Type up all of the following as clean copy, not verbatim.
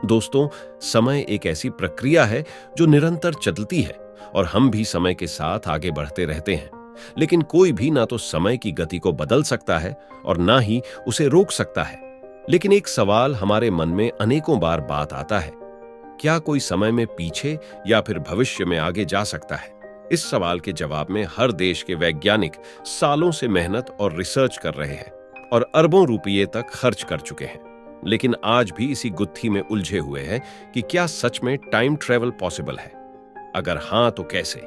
दोस्तों, समय एक ऐसी प्रक्रिया है जो निरंतर चलती है और हम भी समय के साथ आगे बढ़ते रहते हैं। लेकिन कोई भी ना तो समय की गति को बदल सकता है और ना ही उसे रोक सकता है। लेकिन एक सवाल हमारे मन में अनेकों बार बात आता है, क्या कोई समय में पीछे या फिर भविष्य में आगे जा सकता है? इस सवाल के जवाब में हर देश के वैज्ञानिक सालों से मेहनत और रिसर्च कर रहे हैं और अरबों रुपये तक खर्च कर चुके हैं। लेकिन आज भी इसी गुत्थी में उलझे हुए हैं कि क्या सच में टाइम ट्रेवल पॉसिबल है? अगर हां तो कैसे?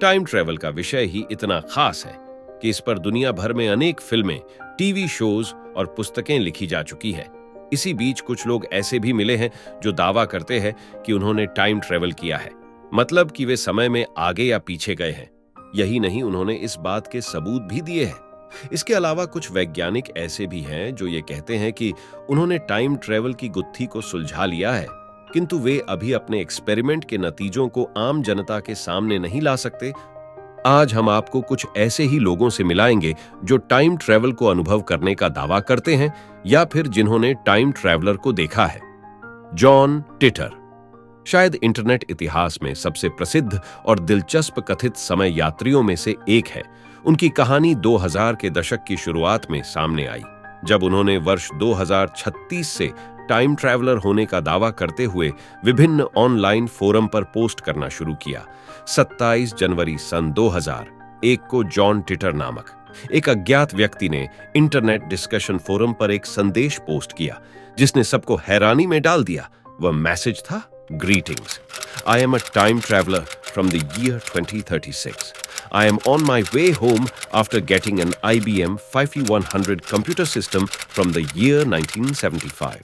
टाइम ट्रेवल का विषय ही इतना खास है कि इस पर दुनिया भर में अनेक फिल्में, टीवी शोज और पुस्तकें लिखी जा चुकी है। इसी बीच कुछ लोग ऐसे भी मिले हैं जो दावा करते हैं कि उन्होंने टाइम ट्रेवल किया है, मतलब कि वे समय में आगे या पीछे गए हैं। यही नहीं, उन्होंने इस बात के सबूत भी दिए हैं। इसके अलावा कुछ वैज्ञानिक ऐसे भी हैं जो ये कहते हैं कि उन्होंने टाइम ट्रेवल की गुत्थी को सुलझा लिया है, किंतु वे अभी अपने एक्सपेरिमेंट के नतीजों को आम जनता के सामने नहीं ला सकते। आज हम आपको कुछ ऐसे ही लोगों से मिलाएंगे जो टाइम ट्रेवल को अनुभव करने का दावा करते हैं या फिर जिन्होंने टाइम ट्रैवलर को देखा है। जॉन टिटर शायद इंटरनेट इतिहास में सबसे प्रसिद्ध और दिलचस्प कथित समय यात्रियों में से एक है। उनकी कहानी 2000 के दशक की शुरुआत में सामने आई, जब उन्होंने वर्ष 2036 से टाइम ट्रैवलर होने का दावा करते हुए विभिन्न ऑनलाइन फोरम पर पोस्ट करना शुरू किया। 27 जनवरी सन 2001 को जॉन टिटर नामक एक अज्ञात व्यक्ति ने इंटरनेट डिस्कशन फोरम पर एक संदेश पोस्ट किया जिसने सबको हैरानी में डाल दिया। वह मैसेज था, Greetings. I am a time traveler from the year 2036. I am on my way home after getting an IBM 5100 computer system from the year 1975.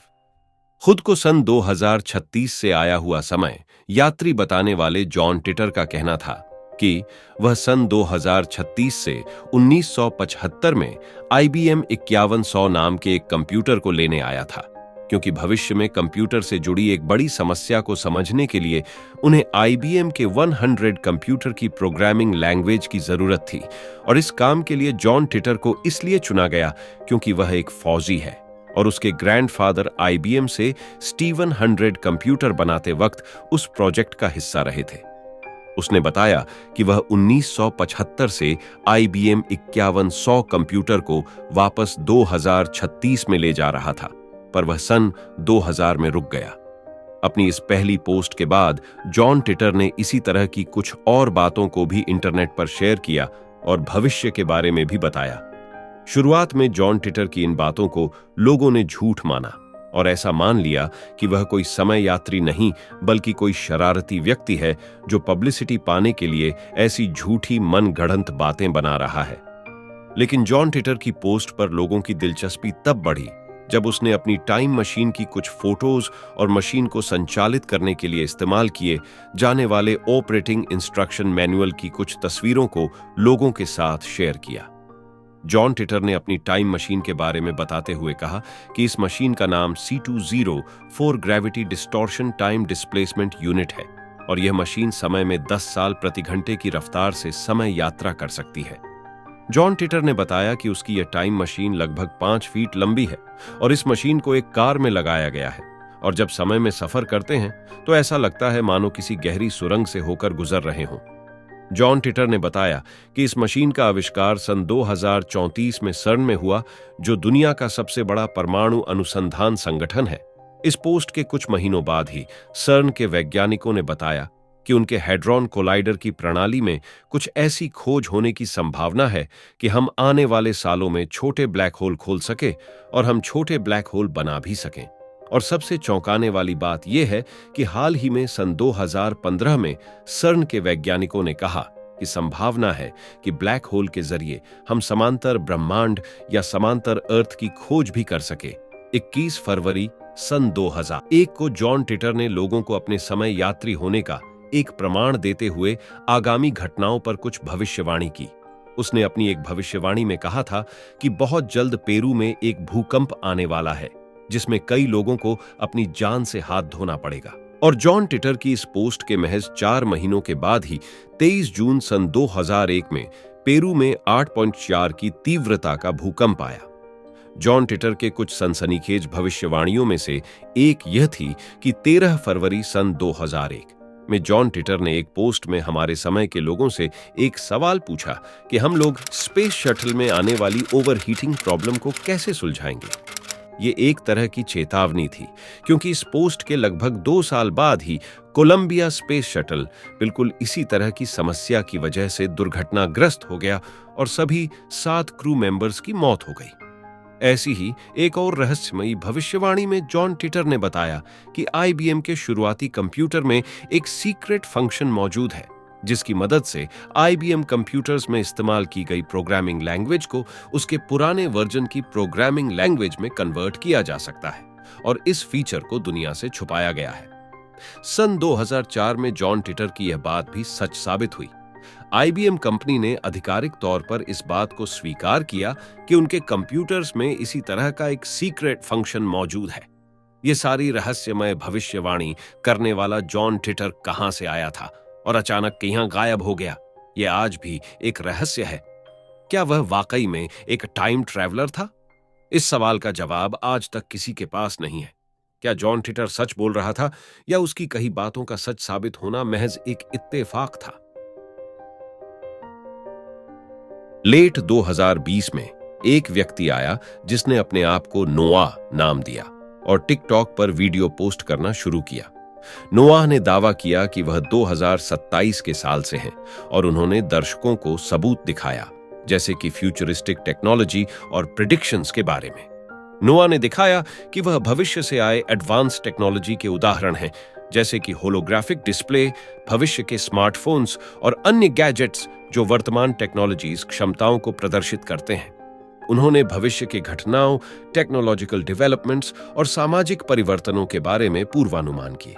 खुद को सन 2036 से आया हुआ समय यात्री बताने वाले जॉन टिटर का कहना था कि वह सन 2036 से 1975 में IBM 5100 नाम के एक कंप्यूटर को लेने आया था, क्योंकि भविष्य में कंप्यूटर से जुड़ी एक बड़ी समस्या को समझने के लिए उन्हें IBM के 100 कंप्यूटर की प्रोग्रामिंग लैंग्वेज की जरूरत थी। और इस काम के लिए जॉन टिटर को इसलिए चुना गया क्योंकि वह एक फौजी है और उसके ग्रैंडफादर IBM से स्टीवन 100 कंप्यूटर बनाते वक्त उस प्रोजेक्ट का हिस्सा रहे थे। उसने बताया कि वह 1975 से IBM 5100 कंप्यूटर को वापस 2036 में ले जा रहा था, पर वह सन 2000 में रुक गया। अपनी इस पहली पोस्ट के बाद जॉन टिटर ने इसी तरह की कुछ और बातों को भी इंटरनेट पर शेयर किया और भविष्य के बारे में भी बताया। शुरुआत में जॉन टिटर की इन बातों को लोगों ने झूठ माना और ऐसा मान लिया कि वह कोई समय यात्री नहीं बल्कि कोई शरारती व्यक्ति है जो पब्लिसिटी पाने के लिए ऐसी झूठी मनगढ़ंत बातें बना रहा है। लेकिन जॉन टिटर की पोस्ट पर लोगों की दिलचस्पी तब बढ़ी जब उसने अपनी टाइम मशीन की कुछ फोटोज और मशीन को संचालित करने के लिए इस्तेमाल किए जाने वाले ऑपरेटिंग इंस्ट्रक्शन मैनुअल की कुछ तस्वीरों को लोगों के साथ शेयर किया। जॉन टिटर ने अपनी टाइम मशीन के बारे में बताते हुए कहा कि इस मशीन का नाम C20 4 gravity distortion time displacement unit है और यह मशीन समय में 10 साल प्रति घंटे की रफ्तार से समय यात्रा कर सकती है। जॉन टिटर ने बताया कि उसकी यह टाइम मशीन लगभग 5 फीट लंबी है और इस मशीन को एक कार में लगाया गया है और जब समय में सफर करते हैं तो ऐसा लगता है मानो किसी गहरी सुरंग से होकर गुजर रहे हों। जॉन टिटर ने बताया कि इस मशीन का आविष्कार सन 2034 में सर्न में हुआ, जो दुनिया का सबसे बड़ा परमाणु अनुसंधान संगठन है। इस पोस्ट के कुछ महीनों बाद ही सर्न के वैज्ञानिकों ने बताया कि उनके हैड्रॉन कोलाइडर की प्रणाली में कुछ ऐसी खोज होने की संभावना है कि हम आने वाले सालों में छोटे ब्लैक होल खोल सके और हम छोटे ब्लैक होल बना भी सकें। और सबसे चौंकाने वाली बात यह है कि हाल ही में सन 2015 में सर्न के वैज्ञानिकों ने कहा कि संभावना है कि ब्लैक होल के जरिए हम समांतर ब्रह्मांड या समांतर अर्थ की खोज भी कर सके। 21 फरवरी सन 2001 को जॉन टिटर ने लोगों को अपने समय यात्री होने का एक प्रमाण देते हुए आगामी घटनाओं पर कुछ भविष्यवाणी की। उसने अपनी एक भविष्यवाणी में कहा था कि बहुत जल्द पेरू में एक भूकंप आने वाला है जिसमें कई लोगों को अपनी जान से हाथ धोना पड़ेगा। और जॉन टिटर की इस पोस्ट के महज 4 महीनों के बाद ही 23 जून सन 2001 में पेरू में 8.4 की तीव्रता का भूकंप आया। जॉन टिटर के कुछ सनसनीखेज भविष्यवाणियों में से एक यह थी कि 13 फरवरी सन 2001 में जॉन टिटर ने एक पोस्ट में हमारे समय के लोगों से एक सवाल पूछा कि हम लोग स्पेस शटल में आने वाली ओवरहीटिंग प्रॉब्लम को कैसे सुलझाएंगे। ये एक तरह की चेतावनी थी, क्योंकि इस पोस्ट के लगभग 2 साल बाद ही कोलंबिया स्पेस शटल बिल्कुल इसी तरह की समस्या की वजह से दुर्घटनाग्रस्त हो गया और सभी 7 क्रू मेंबर्स की मौत हो गई। ऐसी ही एक और रहस्यमयी भविष्यवाणी में जॉन टिटर ने बताया कि IBM के शुरुआती कंप्यूटर में एक सीक्रेट फंक्शन मौजूद है, जिसकी मदद से IBM कंप्यूटर्स में इस्तेमाल की गई प्रोग्रामिंग लैंग्वेज को उसके पुराने वर्जन की प्रोग्रामिंग लैंग्वेज में कन्वर्ट किया जा सकता है, और इस फीचर को दुनिया से छुपाया गया है। सन 2004 में जॉन टिटर की यह बात भी सच साबित हुई। IBM कंपनी ने आधिकारिक तौर पर इस बात को स्वीकार किया कि उनके कंप्यूटर्स में इसी तरह का एक सीक्रेट फंक्शन मौजूद है। यह सारी रहस्यमय भविष्यवाणी करने वाला जॉन टिटर कहां से आया था और अचानक कहीं गायब हो गया, यह आज भी एक रहस्य है। क्या वह वाकई में एक टाइम ट्रैवलर था? इस सवाल का जवाब आज तक किसी के पास नहीं है। क्या जॉन टिटर सच बोल रहा था, या उसकी कही बातों का सच साबित होना महज एक इत्तेफाक था? लेट 2020 में एक व्यक्ति आया जिसने अपने आप को नोआह नाम दिया और टिकटॉक पर वीडियो पोस्ट करना शुरू किया। नोआह ने दावा किया कि वह 2027 के साल से हैं और उन्होंने दर्शकों को सबूत दिखाया, जैसे कि फ्यूचरिस्टिक टेक्नोलॉजी और प्रेडिक्शंस के बारे में। नोआह ने दिखाया कि वह भविष्य से आए एडवांस टेक्नोलॉजी के उदाहरण हैं, जैसे कि होलोग्राफिक डिस्प्ले, भविष्य के स्मार्टफोन्स और अन्य गैजेट्स जो वर्तमान टेक्नोलॉजीज क्षमताओं को प्रदर्शित करते हैं। उन्होंने भविष्य की घटनाओं, टेक्नोलॉजिकल डेवलपमेंट्स और सामाजिक परिवर्तनों के बारे में पूर्वानुमान किए।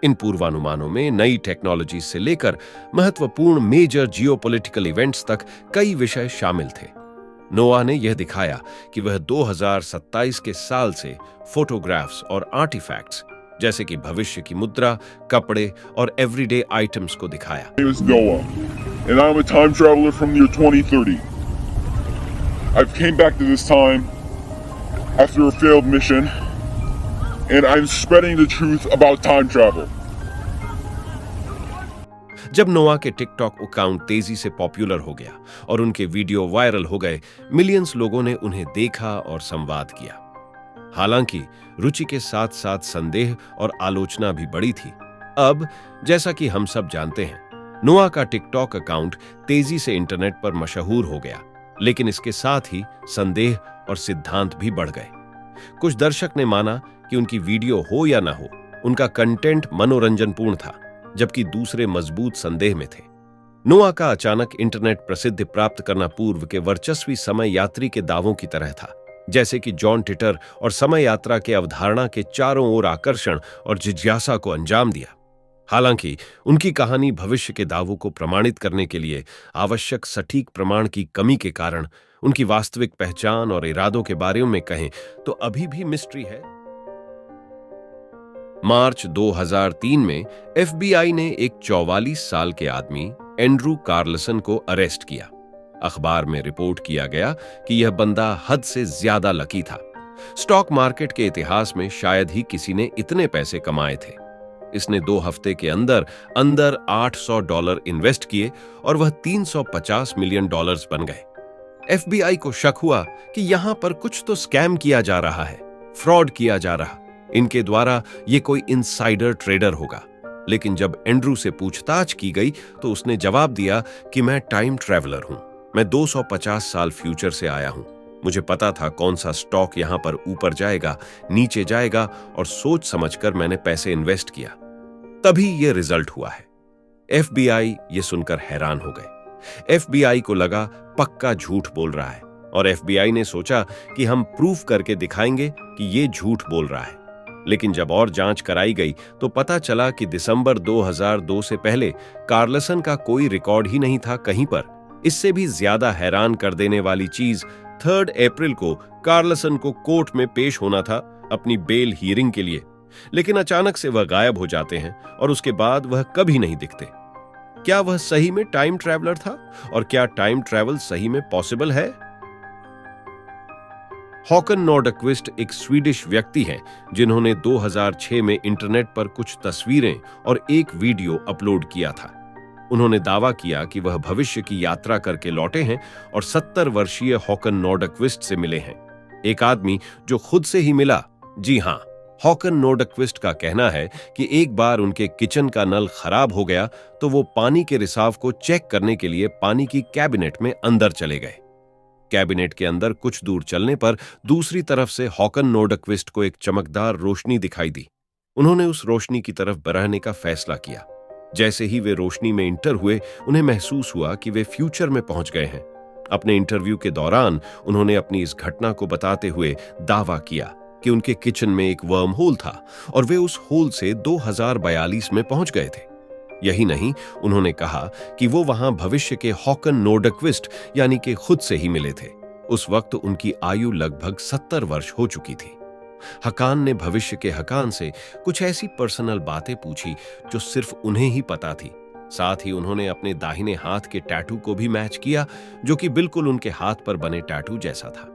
इन पूर्वानुमानों में नई टेक्नोलॉजी से लेकर महत्वपूर्ण मेजर जियोपॉलिटिकल इवेंट्स तक कई विषय शामिल थे। नोआह ने यह दिखाया कि वह 2027 के साल से फोटोग्राफ्स और आर्टिफैक्ट्स, जैसे कि भविष्य की मुद्रा, कपड़े और एवरीडे आइटम्स को दिखाया। My name is Noah, and I'm a time traveler from the year 2030. I've came back to this time after a failed mission, and I'm spreading the truth about time travel. जब नोआह के TikTok account तेजी से popular हो गया और उनके video viral हो गए, मिलियंस लोगों ने उन्हें देखा और संवाद किया। हालांकि रुचि के साथ साथ संदेह और आलोचना भी बढ़ी थी। अब जैसा कि हम सब जानते हैं, नोआह का टिकटॉक अकाउंट तेजी से इंटरनेट पर मशहूर हो गया, लेकिन इसके साथ ही संदेह और सिद्धांत भी बढ़ गए। कुछ दर्शक ने माना कि उनकी वीडियो हो या ना हो, उनका कंटेंट मनोरंजनपूर्ण था, जबकि दूसरे मजबूत संदेह में थे। नोआह का अचानक इंटरनेट प्रसिद्धि प्राप्त करना पूर्व के वर्चस्वी समय यात्री के दावों की तरह था, जैसे कि जॉन टिटर और समय यात्रा के अवधारणा के चारों ओर आकर्षण और जिज्ञासा को अंजाम दिया। हालांकि उनकी कहानी भविष्य के दावों को प्रमाणित करने के लिए आवश्यक सटीक प्रमाण की कमी के कारण उनकी वास्तविक पहचान और इरादों के बारे में कहें तो अभी भी मिस्ट्री है। मार्च 2003 में FBI ने एक 44 साल के आदमी एंड्रू कार्लसन को अरेस्ट किया। अखबार में रिपोर्ट किया गया कि यह बंदा हद से ज्यादा लकी था। स्टॉक मार्केट के इतिहास में शायद ही किसी ने इतने पैसे कमाए थे। इसने 2 हफ्ते के अंदर अंदर $800 इन्वेस्ट किए और वह $350 मिलियन बन गए। FBI को शक हुआ कि यहां पर कुछ तो स्कैम किया जा रहा है, फ्रॉड किया जा रहा, इनके द्वारा ये कोई इनसाइडर ट्रेडर होगा। लेकिन जब एंड्रू से पूछताछ की गई तो उसने जवाब दिया कि मैं टाइम ट्रैवलर हूं, मैं 250 साल फ्यूचर से आया हूं। मुझे पता था कौन सा स्टॉक यहां पर ऊपर जाएगा, नीचे जाएगा, और सोच समझकर मैंने पैसे इन्वेस्ट किया। तभी ये रिजल्ट हुआ है। FBI ये सुनकर हैरान हो गए। FBI को लगा पक्का झूठ बोल रहा है, और FBI ने सोचा कि हम प्रूफ करके दिखाएंगे कि ये झूठ बोल रहा है। लेकिन जब और जांच कराई गई तो पता चला कि दिसंबर 2002 से पहले कार्लसन का कोई रिकॉर्ड ही नहीं था कहीं पर। इससे भी ज्यादा हैरान कर देने वाली चीज, 3 अप्रैल को कार्लसन को कोर्ट में पेश होना था अपनी बेल हियरिंग के लिए, लेकिन अचानक से वह गायब हो जाते हैं और उसके बाद वह कभी नहीं दिखते। क्या वह सही में टाइम ट्रैवलर था, और क्या टाइम ट्रैवल सही में पॉसिबल है? हॉकन नॉर्डक्विस्ट एक स्वीडिश व्यक्ति हैं जिन्होंने 2006 में इंटरनेट पर कुछ तस्वीरें और एक वीडियो अपलोड किया था। उन्होंने दावा किया कि वह भविष्य की यात्रा करके लौटे हैं और 70 वर्षीय हॉकन नॉर्डक्विस्ट से मिले हैं, एक आदमी जो खुद से ही मिला। जी हां, हॉकन नॉर्डक्विस्ट का कहना है कि एक बार उनके किचन का नल खराब हो गया तो वो पानी के रिसाव को चेक करने के लिए पानी की कैबिनेट में अंदर चले गए। कैबिनेट के अंदर कुछ दूर चलने पर दूसरी तरफ से हॉकन नॉर्डक्विस्ट को एक चमकदार रोशनी दिखाई दी। उन्होंने उस रोशनी की तरफ बढ़ने का फैसला किया। जैसे ही वे रोशनी में इंटर हुए, उन्हें महसूस हुआ कि वे फ्यूचर में पहुंच गए हैं। अपने इंटरव्यू के दौरान उन्होंने अपनी इस घटना को बताते हुए दावा किया कि उनके किचन में एक वर्म होल था और वे उस होल से 2042 में पहुंच गए थे। यही नहीं, उन्होंने कहा कि वो वहां भविष्य के हॉकन नॉर्डक्विस्ट यानी कि खुद से ही मिले थे। उस वक्त उनकी आयु लगभग 70 वर्ष हो चुकी थी। हकान ने भविष्य के हकान से कुछ ऐसी पर्सनल बातें पूछी जो सिर्फ उन्हें ही पता थी। साथ ही उन्होंने अपने दाहिने हाथ के टैटू को भी मैच किया, जो कि बिल्कुल उनके हाथ पर बने टैटू जैसा था।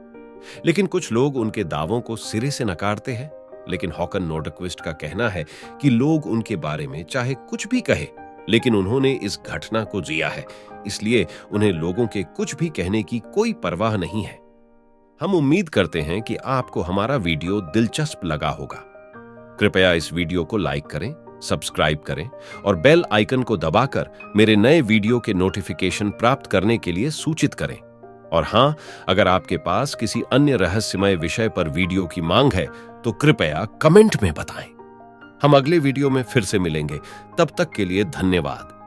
लेकिन कुछ लोग उनके दावों को सिरे से नकारते हैं, लेकिन हॉकन नॉर्डक्विस्ट का कहना है कि लोग उनके बारे में चाहे कुछ भी कहे, लेकिन उन्होंने इस घटना को जिया है, इसलिए उन्हें लोगों के कुछ भी कहने की कोई परवाह नहीं है। हम उम्मीद करते हैं कि आपको हमारा वीडियो दिलचस्प लगा होगा। कृपया इस वीडियो को लाइक करें, सब्सक्राइब करें और बेल आइकन को दबाकर मेरे नए वीडियो के नोटिफिकेशन प्राप्त करने के लिए सूचित करें। और हां, अगर आपके पास किसी अन्य रहस्यमय विषय पर वीडियो की मांग है तो कृपया कमेंट में बताएं। हम अगले वीडियो में फिर से मिलेंगे। तब तक के लिए धन्यवाद।